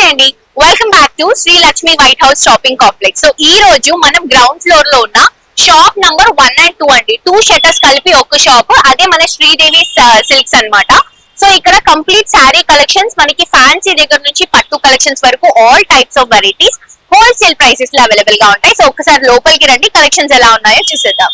అండి, welcome back to Shri Lakshmi white house shopping complex. So ఈ రోజు మనం గ్రౌండ్ ఫ్లోర్ లో ఉన్న షాప్ నంబర్ 1 and 2 అండి. 2 షట్టర్స్ కలిపి ఒక షాప్, అదే మన శ్రీదేవి సిల్క్స్ అన్నమాట. సో ఇక్కడ కంప్లీట్ శారీ కలెక్షన్స్, మనకి ఫ్యాన్సీ దగ్గర నుంచి పట్టు కలెక్షన్స్ వరకు all types of varieties wholesale prices లో అవైలబుల్ గా ఉంటాయి. సో ఒకసారి లోపలికి రండి, కలెక్షన్స్ ఎలా ఉన్నాయో చూసేద్దాం.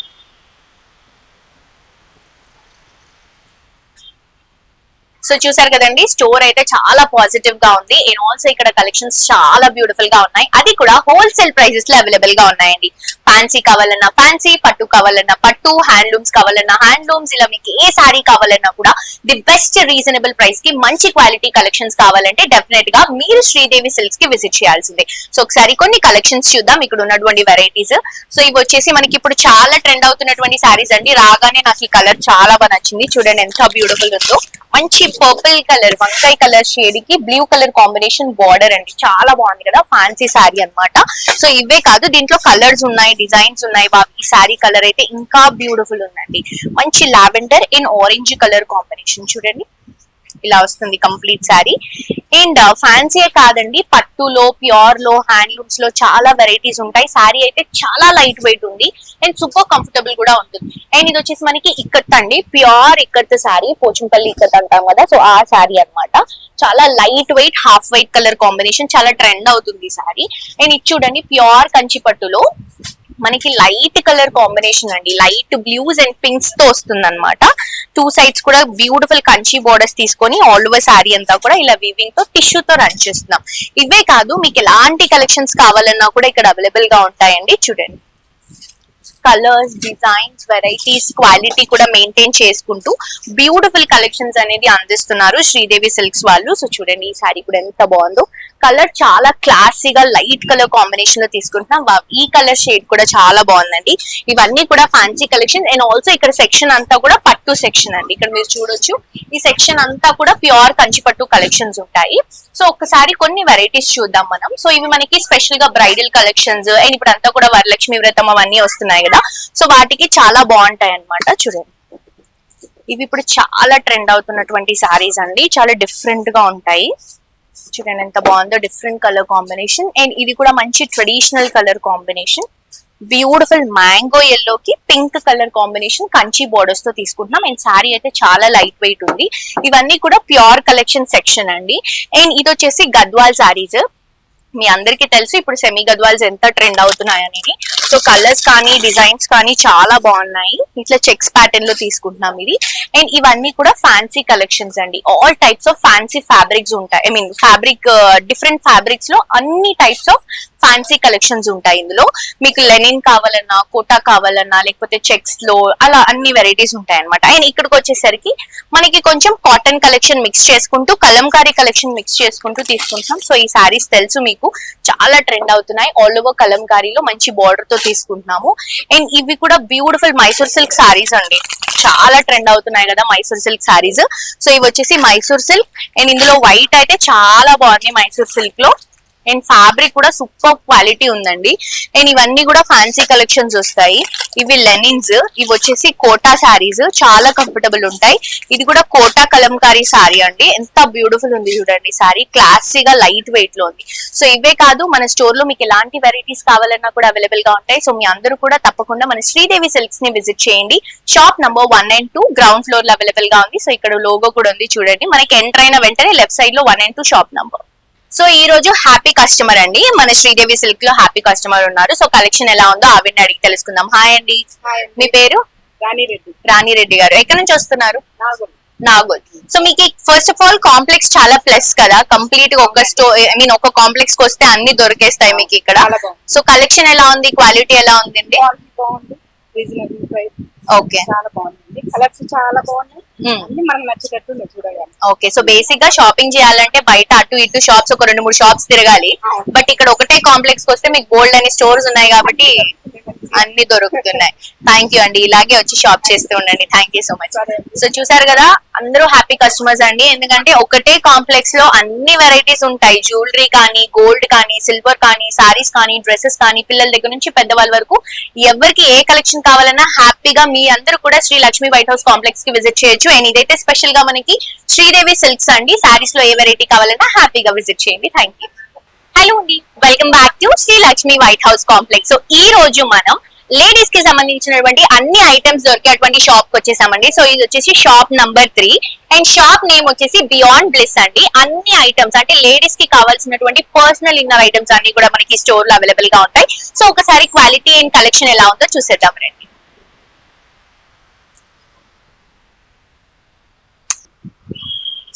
సో చూసారు కదండి, స్టోర్ అయితే చాలా పాజిటివ్ గా ఉంది. అండ్ ఆల్సో ఇక్కడ కలెక్షన్స్ చాలా బ్యూటిఫుల్ గా ఉన్నాయి, అది కూడా హోల్సేల్ ప్రైసెస్ లో అవైలబుల్ గా ఉన్నాయండి. ఫ్యాన్సీ కావాలన్నా ఫ్యాన్సీ, పట్టు కావాలన్నా పట్టు, హ్యాండ్లూమ్స్ కావాలన్నా హ్యాండ్లూమ్స్, ఇలా మీకు ఏ సారీ కావాలన్నా కూడా ది బెస్ట్ రీజనబుల్ ప్రైస్ కి మంచి క్వాలిటీ కలెక్షన్స్ కావాలంటే డెఫినెట్ గా మీరు శ్రీదేవి సిల్క్స్ కి విజిట్ చేయాల్సిందే. సో ఒకసారి కొన్ని కలెక్షన్స్ చూద్దాం, ఇక్కడ ఉన్నటువంటి వెరైటీస్. సో ఇవి వచ్చేసి మనకి ఇప్పుడు చాలా ట్రెండ్ అవుతున్నటువంటి సారీస్ అండి. రాగానే నాకు ఈ కలర్ చాలా బాగా నచ్చింది, చూడండి ఎంత బ్యూటిఫుల్ ఉందో. మంచి పర్పుల్ కలర్, వంకాయ కలర్ షేడ్ కి బ్లూ కలర్ కాంబినేషన్ బార్డర్ అండి, చాలా బాగుంది కదా, ఫ్యాన్సీ శారీ అన్నమాట. సో ఇవే కాదు, దీంట్లో కలర్స్ ఉన్నాయి, డిజైన్స్ ఉన్నాయి. ఈ శారీ కలర్ అయితే ఇంకా బ్యూటిఫుల్ ఉందండి. మంచి lavender in orange colour combination, చూడండి ఇలా వస్తుంది కంప్లీట్ శారీ. అండ్ ఫ్యాన్సీ కాదండి, పట్టులో, ప్యూర్ లో, హ్యాండ్లూమ్స్ లో చాలా వెరైటీస్ ఉంటాయి. శారీ అయితే చాలా లైట్ వెయిట్ ఉంది అండ్ సూపర్ కంఫర్టబుల్ కూడా ఉంటుంది. అండ్ ఇది వచ్చేసి మనకి ఇక్కత్ అండి, ప్యూర్ ఇక్కత్ శారీ, పోచంపల్లి ఇక్కత్ అంటాం కదా, సో ఆ శారీ అన్నమాట. చాలా light weight, half white colour combination, చాలా ట్రెండ్ అవుతుంది ఈ శారీ. అండ్ ఇది చూడండి, ప్యూర్ కంచి పట్టులో మనకి లైట్ కలర్ కాంబినేషన్ అండి, లైట్ బ్లూస్ అండ్ పింక్స్ తో వస్తుంది అనమాట. 2 సైడ్స్ కూడా బ్యూటిఫుల్ కంచి బోర్డర్స్ తీసుకొని ఆల్ ఓవర్ శారీ అంతా కూడా ఇలా వీవింగ్ తో టిష్యూ తో రన్ చేస్తున్నాం. ఇవే కాదు, మీకు ఎలాంటి కలెక్షన్స్ కావాలన్నా కూడా ఇక్కడ అవైలబుల్ గా ఉంటాయండి. చూడండి కలర్స్, డిజైన్స్, వెరైటీస్, క్వాలిటీ కూడా మెయింటైన్ చేసుకుంటూ బ్యూటిఫుల్ కలెక్షన్స్ అనేది అందిస్తున్నారు శ్రీదేవి సిల్క్స్ వాళ్ళు. సో చూడండి ఈ శారీ కూడా ఎంత బాగుందో, కలర్ చాలా క్లాసీగా లైట్ కలర్ కాంబినేషన్ లో తీసుకుంటున్నాం. ఈ కలర్ షేడ్ కూడా చాలా బాగుందండి. ఇవన్నీ కూడా ఫ్యాన్సీ కలెక్షన్. అండ్ ఆల్సో ఇక్కడ సెక్షన్ అంతా కూడా పట్టు సెక్షన్ అండి, ఇక్కడ మీరు చూడొచ్చు. ఈ సెక్షన్ అంతా కూడా ప్యూర్ కంచి పట్టు కలెక్షన్స్ ఉంటాయి. సో ఒక్కసారి కొన్ని వెరైటీస్ చూద్దాం మనం. సో ఇవి మనకి స్పెషల్ గా బ్రైడల్ కలెక్షన్స్, అండ్ ఇప్పుడు అంతా కూడా వరలక్ష్మి వ్రతం అవన్నీ వస్తున్నాయి కదా, సో వాటికి చాలా బాగుంటాయి అన్నమాట. చూడండి ఇవి ఇప్పుడు చాలా ట్రెండ్ అవుతున్నటువంటి సారీస్ అండి, చాలా డిఫరెంట్ గా ఉంటాయి. చూడండి ఎంత బాగుందో, డిఫరెంట్ కలర్ కాంబినేషన్. అండ్ ఇది కూడా మంచి traditional colour combination, beautiful mango yellow కి pink colour combination, Kanchi borders తో తీసుకుంటున్నాం. అండ్ శారీ అయితే చాలా లైట్ వెయిట్ ఉంది. ఇవన్నీ కూడా ప్యూర్ కలెక్షన్ సెక్షన్ అండి. అండ్ ఇది వచ్చేసి గద్వాల్ శారీస్. మీ అందరికి తెలుసు ఇప్పుడు సెమీ గద్వాల్స్ ఎంత ట్రెండ్ అవుతున్నాయి అనేది. సో కలర్స్ కానీ డిజైన్స్ కానీ చాలా బాగున్నాయి, ఇట్లా చెక్స్ ప్యాటర్న్ లో తీసుకుంటున్నాం ఇది. అండ్ ఇవన్నీ కూడా ఫ్యాన్సీ కలెక్షన్స్ అండి, all types of fancy fabrics ఉంటాయి. I mean fabric, different fabrics లో అన్ని టైప్స్ ఆఫ్ ఫ్యాన్సీ కలెక్షన్స్ ఉంటాయి. ఇందులో మీకు లెనిన్ కావాలన్నా, కోటా కావాలన్నా, లేకపోతే చెక్స్ లో అలా అన్ని వెరైటీస్ ఉంటాయి అనమాట. అండ్ ఇక్కడికి వచ్చేసరికి మనకి కొంచెం కాటన్ కలెక్షన్ మిక్స్ చేసుకుంటూ, కలంకారీ కలెక్షన్ మిక్స్ చేసుకుంటూ తీసుకుంటాం. సో ఈ సారీస్ తెలుసు మీకు, చాలా ట్రెండ్ అవుతున్నాయి. ఆల్ ఓవర్ కలంకారీలో మంచి బార్డర్ తో తీసుకుంటున్నాము. అండ్ ఇవి కూడా బ్యూటిఫుల్ మైసూర్ సిల్క్ సారీస్ అండి, చాలా ట్రెండ్ అవుతున్నాయి కదా మైసూర్ సిల్క్ సారీస్. సో ఇవి వచ్చేసి మైసూర్ సిల్క్. అండ్ ఇందులో వైట్ అయితే చాలా బాగుంది మైసూర్ సిల్క్ లో. అండ్ ఫ్యాబ్రిక్ కూడా సూపర్ క్వాలిటీ ఉందండి. అండ్ ఇవన్నీ కూడా ఫ్యాన్సీ కలెక్షన్స్ వస్తాయి. ఇవి లెనిన్స్, ఇవి వచ్చేసి కోటా శారీస్, చాలా కంఫర్టబుల్ ఉంటాయి. ఇది కూడా కోటా కలంకారీ శారీ అండి, ఎంత బ్యూటిఫుల్ ఉంది చూడండి శారీ, క్లాసీగా లైట్ వెయిట్ లో ఉంది. సో ఇవే కాదు, మన స్టోర్ లో మీకు ఎలాంటి వెరైటీస్ కావాలన్నా కూడా అవైలబుల్ గా ఉంటాయి. సో మీ అందరూ కూడా తప్పకుండా మన శ్రీదేవి సిల్క్స్ ని విజిట్ చేయండి. Shop number 1 and 2 ground floor లో అవైలబుల్ గా ఉంది. సో ఇక్కడ లోగో కూడా ఉంది చూడండి, మనకి ఎంటర్ అయిన వెంటనే లెఫ్ట్ సైడ్ లో 1 and 2 షాప్ నంబర్. సో ఈ రోజు హ్యాపీ కస్టమర్ అండి, మన శ్రీదేవి సిల్క్ లో హ్యాపీ కస్టమర్ ఉన్నారు. సో కలెక్షన్ ఎలా ఉందో ఆవిడని అడిగి తెలుసుకుందాం. హాయ్ అండి, మీ పేరు? రాణిరెడ్డి గారు. ఎక్కడి నుంచి వస్తున్నారు? నాగోల్. సో మీకు ఫస్ట్ ఆఫ్ ఆల్ కాంప్లెక్స్ చాలా ప్లస్ కదా, కంప్లీట్ గా ఒక స్టోర్, ఐ మీన్ ఒక కాంప్లెక్స్ కి వస్తే అన్ని దొరికేస్తాయి మీకు ఇక్కడ. సో కలెక్షన్ ఎలా ఉంది, క్వాలిటీ ఎలా ఉందండి? ఓకే, చాలా బాగుంది, కలర్స్ చాలా బాగున్నాయి, మనకు నచ్చేటట్టు చూడగలం. ఓకే, సో బేసిక్ గా షాపింగ్ చేయాలంటే బయట అటు ఇటు షాప్స్ ఒక 2-3 షాప్స్ తిరగాలి. బట్ ఇక్కడ ఒకటే కాంప్లెక్స్ కి వస్తే మీకు బోల్డ్ అని స్టోర్స్ ఉన్నాయి కాబట్టి అన్ని దొరుకుతున్నాయి. థ్యాంక్ యూ అండి, ఇలాగే వచ్చి షాప్ చేస్తూ ఉండండి. Thank you so much. So చూసారు కదా, అందరూ హ్యాపీ కస్టమర్స్ అండి, ఎందుకంటే ఒకటే కాంప్లెక్స్ లో అన్ని వెరైటీస్ ఉంటాయి. జ్యువెలరీ కానీ, గోల్డ్ కానీ, సిల్వర్ కానీ, సారీస్ కానీ, డ్రెస్సెస్ కానీ, పిల్లల దగ్గర నుంచి పెద్దవాళ్ళ వరకు ఎవరికి ఏ కలెక్షన్ కావాలన్నా హ్యాపీగా మీ అందరూ కూడా Shri Lakshmi Sri Lakshmi white house complex కి విజిట్ చేయొచ్చు. అండ్ ఇదైతే స్పెషల్ గా మనకి శ్రీదేవి సిల్క్స్ అండి. సారీస్ లో ఏ వెరైటీ కావాలన్నా హ్యాపీగా విజిట్ చేయండి. Thank you. హలో అండి, welcome back to Srilakshmi white house complex. So ఈ రోజు మనం లేడీస్ కి సంబంధించినటువంటి అన్ని ఐటమ్స్ దొరికేటువంటి షాప్ కి వచ్చేసామండి. సో ఇది వచ్చేసి shop number 3 and shop name వచ్చేసి బియాండ్ బ్లిస్ అండి. అన్ని ఐటమ్స్ అంటే లేడీస్ కి కావాల్సినటువంటి పర్సనల్ ఇన్నర్ ఐటమ్స్ అన్ని కూడా మనకి స్టోర్ లో అవైలబుల్ గా ఉంటాయి. సో ఒకసారి క్వాలిటీ అండ్ కలెక్షన్ ఎలా ఉందో చూసేద్దాం రండి.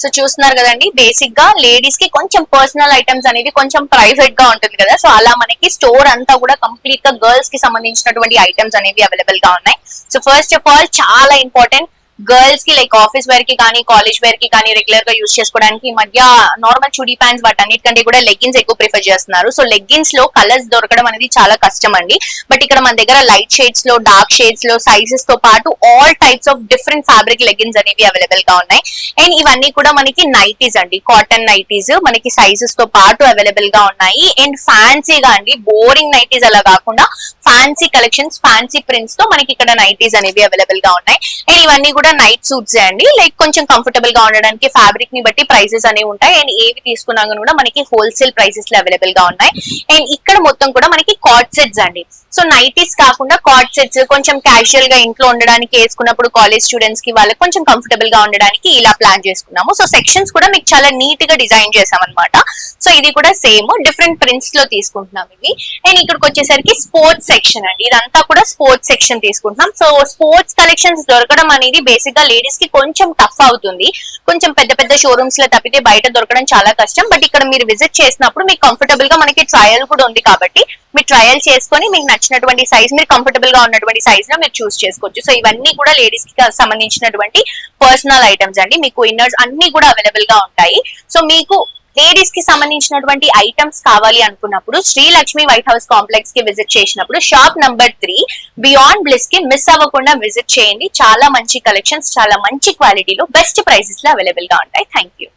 సో చూస్తున్నారు కదండి, బేసిక్ గా లేడీస్ కి కొంచెం పర్సనల్ ఐటమ్స్ అనేది కొంచెం ప్రైవేట్ గా ఉంటుంది కదా. సో అలా మనకి స్టోర్ అంతా కూడా కంప్లీట్ గా గర్ల్స్ కి సంబంధించినటువంటి ఐటమ్స్ అనేవి అవైలబుల్ గా ఉన్నాయి. సో ఫస్ట్ ఆఫ్ ఆల్ చాలా ఇంపార్టెంట్, గర్ల్స్ కి లైక్ ఆఫీస్ వేర్ కి కానీ కాలేజ్ వేర్ కి కానీ రెగ్యులర్ గా యూస్ చేసుకోవడానికి ఈ మధ్య నార్మల్ చుడీ ప్యాంట్స్ వాటన్నిటికంటే కూడా లెగ్గిన్స్ ఎక్కువ ప్రిఫర్ చేస్తున్నారు. సో లెగ్గిన్స్ లో కలర్స్ దొరకడం అనేది చాలా కష్టం అండి. బట్ ఇక్కడ మన దగ్గర లైట్ షేడ్స్ లో, డార్క్ షేడ్స్ లో, సైజెస్ తో పాటు all types of different fabric leggings అనేవి అవైలబుల్ గా ఉన్నాయి. అండ్ ఇవన్నీ కూడా మనకి నైటీస్ అండి, కాటన్ నైటీస్ మనకి సైజెస్ తో పాటు అవైలబుల్ గా ఉన్నాయి. అండ్ ఫ్యాన్సీగా అండి, బోరింగ్ నైటీస్ అలా కాకుండా ఫ్యాన్సీ కలెక్షన్స్, ఫ్యాన్సీ ప్రింట్స్ తో మనకి ఇక్కడ నైటీస్ అనేవి అవైలబుల్ గా ఉన్నాయి. అండ్ ఇవన్నీ కూడా నైట్ సూట్స్ అండి, లైక్ కొంచెం కంఫర్టబుల్ గా ఉండడానికి ఫ్యాబ్రిక్ ని బట్టి ప్రైసెస్ అనేవి ఉంటాయి. అండ్ ఏవి తీసుకున్నా కూడా మనకి హోల్సేల్ ప్రైసెస్ లో అవైలబుల్ గా ఉన్నాయి. అండ్ ఇక్కడ మొత్తం కూడా మనకి కార్డ్ సెట్స్ అండి. సో నైటీస్ కాకుండా కార్డ్ సెట్స్ కొంచెం క్యాజువల్ గా ఇంట్లో ఉండడానికి వేసుకున్నప్పుడు కాలేజ్ స్టూడెంట్స్ కి వాళ్ళకి కొంచెం కంఫర్టబుల్ గా ఉండడానికి ఇలా ప్లాన్ చేసుకున్నాము. సో సెక్షన్స్ కూడా మీకు చాలా నీట్ గా డిజైన్ చేసాం అనమాట. సో ఇది కూడా సేమ్ డిఫరెంట్ ప్రింట్స్ లో తీసుకుంటున్నాం ఇవి. అండ్ ఇక్కడికి వచ్చేసరికి స్పోర్ట్స్ సెక్షన్ అండి, ఇదంతా కూడా స్పోర్ట్స్ సెక్షన్ తీసుకుంటున్నాం. సో స్పోర్ట్స్ కలెక్షన్స్ దొరకడం అనేది బేసిక్ గా లేడీస్ కి కొంచెం టఫ్ అవుతుంది. కొంచెం పెద్ద పెద్ద షోరూమ్స్ లో తప్పితే బయట దొరకడం చాలా కష్టం. బట్ ఇక్కడ మీరు విజిట్ చేసినప్పుడు మీకు కంఫర్టబుల్ గా మనకి ట్రయల్ కూడా ఉంది కాబట్టి మీరు ట్రయల్ చేసుకొని మీకు నచ్చినటువంటి సైజ్, మీరు కంఫర్టబుల్ గా ఉన్నటువంటి సైజ్ లో మీరు చూస్ చేసుకోవచ్చు. సో ఇవన్నీ కూడా లేడీస్ కి సంబంధించినటువంటి పర్సనల్ ఐటమ్స్ అండి. మీకు ఇన్నర్స్ అన్ని కూడా అవైలబుల్ గా ఉంటాయి. సో మీకు లేడీస్ కి సంబంధించినటువంటి ఐటమ్స్ కావాలి అనుకున్నప్పుడు శ్రీలక్ష్మి వైట్ హౌస్ కాంప్లెక్స్ కి విజిట్ చేసినప్పుడు షాప్ నంబర్ 3 బియాండ్ బ్లిస్ కి మిస్ అవ్వకుండా విజిట్ చేయండి. చాలా మంచి కలెక్షన్స్, చాలా మంచి క్వాలిటీలో బెస్ట్ ప్రైసెస్ లో అవైలబుల్ గా ఉంటాయి. Thank you.